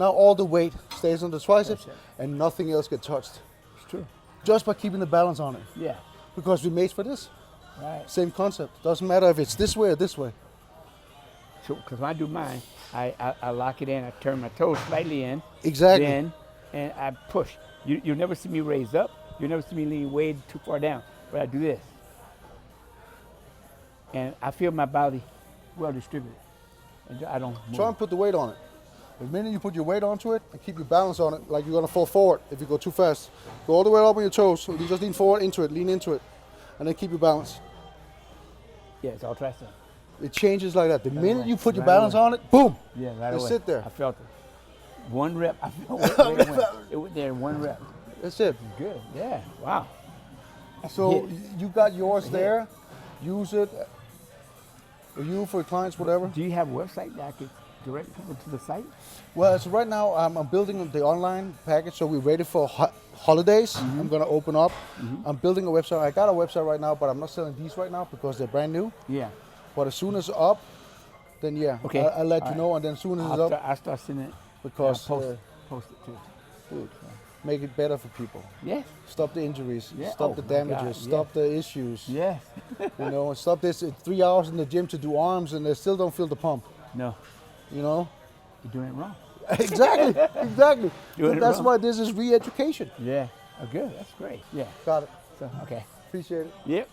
Now all the weight stays on the triceps and nothing else gets touched. It's true. Just by keeping the balance on it. Yeah. Because we made for this. Right. Same concept. Doesn't matter if it's this way or this way. So, because when I do mine, I lock it in. I turn my toes slightly in. Exactly. Then, and I push. You'll never see me raise up. You'll never see me lean way too far down. But I do this. And I feel my body well distributed. And I don't move. Try and put the weight on it. The minute you put your weight onto it and keep your balance on it, like you're gonna fall forward if you go too fast. Go all the way up on your toes. So you just lean forward into it, lean into it, and then keep your balance. Yeah, it's all tricep. It changes like that. The minute you put your Right balance away. on it, boom. Yeah, right Just away. sit there. I felt it. One rep. I felt it went there in one rep. That's it. Good. Yeah. Wow. So Yeah. you got yours there. Use it. For you, for your clients, whatever. Do you have a website that I could direct people to the site? Well, so right now I'm building the online package, so we're ready for holidays. I'm gonna open up. I'm building a website. I got a website right now, but I'm not selling these right now because they're brand new. Yeah. But as soon as it's up, then yeah, Okay. I'll let you All know. And then as soon as it's up, I'll start sending it. because Post it too. dude, make it better for people. Yes. Stop the injuries. Yeah. Stop Oh the my damages. God, Stop the issues. Yes. You know, and stop this 3 hours in the gym to do arms, and they still don't feel the pump. No, You know. you're doing it wrong. Exactly. Exactly. Doing it That's wrong. why this is re-education. Yeah. Oh, good. That's great. Yeah. Got it. So, okay. Appreciate it. Yep.